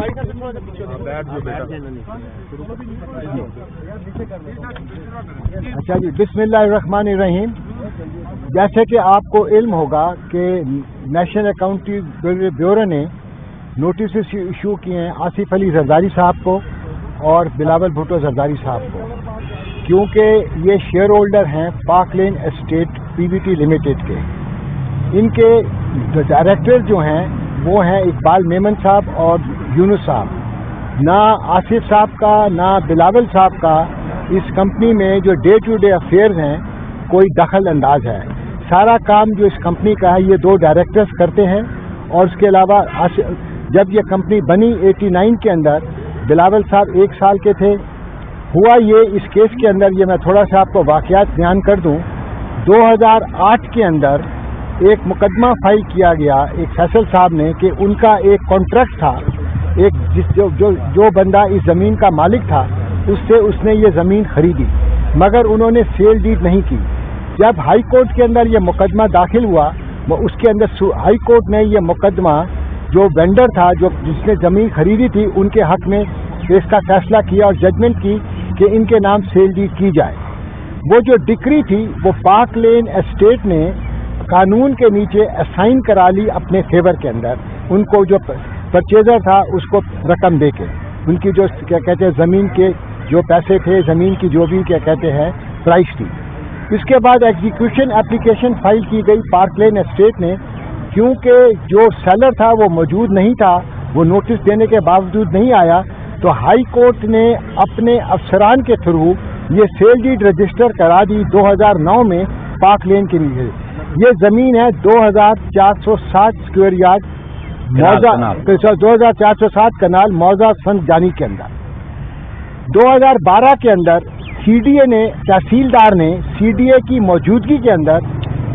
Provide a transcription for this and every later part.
اچھا جی، बिस्मिल्लाहिर्रहमानिर्रहीम। जैसे कि आपको इल्म होगा कि नेशनल अकाउंटेंसी ब्यूरो ने नोटिस इशू किए हैं आसिफ अली जरदारी साहब को और बिलावल भुट्टो जरदारी साहब को, क्योंकि ये शेयर होल्डर हैं पार्क लेन एस्टेट पीवीटी लिमिटेड के। इनके डायरेक्टर जो हैं वो हैं इकबाल मेमन साहब और यूनुस साहब। ना आसिफ साहब का ना बिलावल साहब का इस कंपनी में जो डे टू डे अफेयर्स हैं कोई दखल अंदाज है। सारा काम जो इस कंपनी का है ये दो डायरेक्टर्स करते हैं। और उसके अलावा जब ये कंपनी बनी 89 के अंदर बिलावल साहब 1 साल के थे। हुआ ये इस केस के अंदर, ये मैं थोड़ा सा आपको वाकयात बयान कर दूं। 2008 के अंदर एक मुकदमा फाइल किया गया एक फैसल साहब ने कि उनका एक कॉन्ट्रैक्ट था, एक जो बंदा इस ज़मीन का मालिक था उससे उसने ये ज़मीन खरीदी, मगर उन्होंने सेल डीड नहीं की। जब हाई कोर्ट के अंदर ये मुकदमा दाखिल हुआ, वो उसके अंदर हाई कोर्ट ने ये मुकदमा जो वेंडर था, जो जिसने ज़मीन खरीदी थी, उनके हक में इसका फैसला किया और जजमेंट की कि इनके नाम सेल डीड की जाए। वो जो डिक्री थी वो पार्क लेन एस्टेट ने कानून के नीचे असाइन करा ली अपने फेवर के अंदर, उनको जो परचेजर था उसको रकम दे के, उनकी जो क्या कहते हैं ज़मीन के जो पैसे थे, ज़मीन की जो भी क्या कहते हैं प्राइस थी। इसके बाद एग्जीक्यूशन एप्लीकेशन फाइल की गई पार्क लेन एस्टेट ने, क्योंकि जो सेलर था वो मौजूद नहीं था, वो नोटिस देने के बावजूद नहीं आया, तो हाई कोर्ट ने अपने अफसरान के थ्रू ये सेल डीड रजिस्टर करा दी 2009 में पार्क लेन के लिए। ये ज़मीन है 2460 स्क्वायर यार्ड मौजा 2460 कनाल मौजा संत जानी के अंदर। 2012 के अंदर सीडीए ने, तहसीलदार ने सीडीए की मौजूदगी के अंदर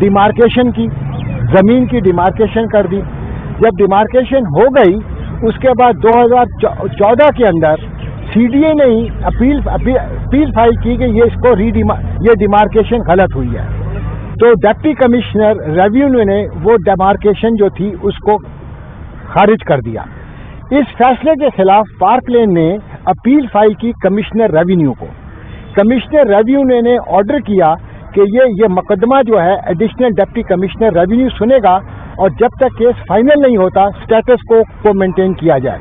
डिमार्केशन की, ज़मीन की डिमार्केशन कर दी। जब डिमार्केशन हो गई उसके बाद 2014 के अंदर सीडीए ने ही अपील फाइल की कि ये डिमार्केशन गलत हुई है। तो डिप्टी कमिश्नर रेवेन्यू ने वो डिमार्केशन जो थी उसको खारिज कर दिया। इस फैसले के खिलाफ पार्क लेन ने अपील फाइल की कमिश्नर रेवेन्यू को। कमिश्नर रेवेन्यू ने ऑर्डर किया कि ये मुकदमा जो है एडिशनल डिप्टी कमिश्नर रेवेन्यू सुनेगा और जब तक केस फाइनल नहीं होता स्टेटस को मेंटेन किया जाए।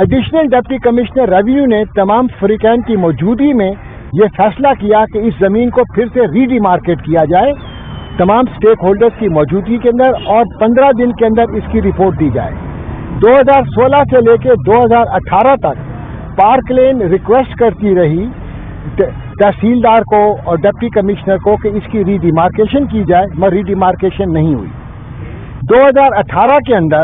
एडिशनल डिप्टी कमिश्नर रेवेन्यू ने तमाम फरीकैन की मौजूदगी में ये फैसला किया कि इस ज़मीन को फिर से रीडिमार्केट किया जाए तमाम स्टेक होल्डर्स की मौजूदगी के अंदर और 15 दिन के अंदर इसकी रिपोर्ट दी जाए। 2016 से लेकर 2018 तक पार्क लेन रिक्वेस्ट करती रही तहसीलदार को और डिप्टी कमिश्नर को कि इसकी रीडिमार्केशन की जाए, मगर रीडिमार्केशन नहीं हुई। 2018 के अंदर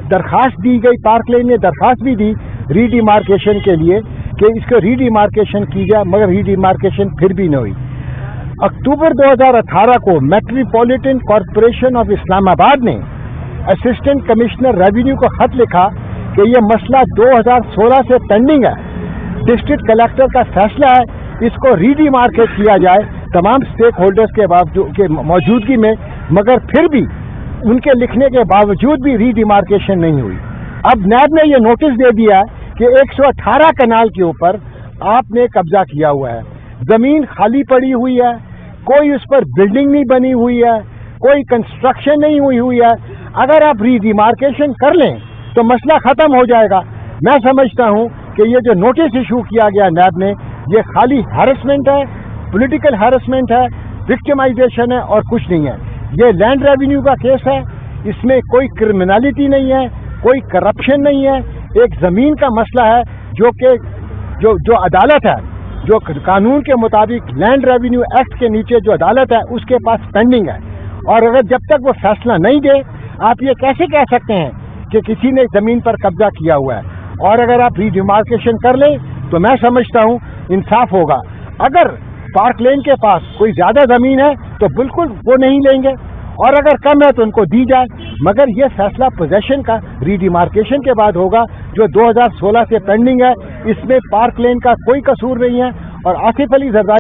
दरखास्त दी गई, पार्क लेन ने दरखास्त भी दी रीडिमार्केशन के लिए कि इसको रीडिमार्केशन की जाए, मगर रीडिमार्केशन फिर भी नहीं हुई। अक्टूबर 2018 को मेट्रोपॉलिटन कॉरपोरेशन ऑफ इस्लामाबाद ने असिस्टेंट कमिश्नर रेवेन्यू को खत लिखा कि यह मसला 2016 से पेंडिंग है, डिस्ट्रिक्ट कलेक्टर का फैसला है, इसको रीडिमार्केट किया जाए तमाम स्टेक होल्डर्स के मौजूदगी में, मगर फिर भी उनके लिखने के बावजूद भी रीडिमार्केशन नहीं हुई। अब नैब ने यह नोटिस दे दिया कि 118 कनाल के ऊपर आपने कब्जा किया हुआ है, जमीन खाली पड़ी हुई है, कोई उस पर बिल्डिंग नहीं बनी हुई है, कोई कंस्ट्रक्शन नहीं हुई है। अगर आप रीडिमार्केशन कर लें तो मसला खत्म हो जाएगा। मैं समझता हूं कि ये जो नोटिस इशू किया गया नैब ने, ये खाली हैरेसमेंट है, पॉलिटिकल हैरेसमेंट है, विक्टिमाइजेशन है और कुछ नहीं है। ये लैंड रेवेन्यू का केस है, इसमें कोई क्रिमिनलिटी नहीं है, कोई करप्शन नहीं है, एक ज़मीन का मसला है जो अदालत है, जो कानून के मुताबिक लैंड रेवेन्यू एक्ट के नीचे जो अदालत है उसके पास पेंडिंग है। और अगर जब तक वो फैसला नहीं दे, आप ये कैसे कह सकते हैं कि किसी ने ज़मीन पर कब्जा किया हुआ है। और अगर आप रीडिमार्केशन कर लें तो मैं समझता हूँ इंसाफ होगा। अगर पार्क लेन के पास कोई ज़्यादा ज़मीन है तो बिल्कुल वो नहीं लेंगे, और अगर कम है तो उनको दी जाए, मगर ये फैसला पोजेशन का रीडिमार्केशन के बाद होगा जो 2016 से पेंडिंग है। इसमें पार्क लेन का कोई कसूर नहीं है और आसिफ अली जरदारी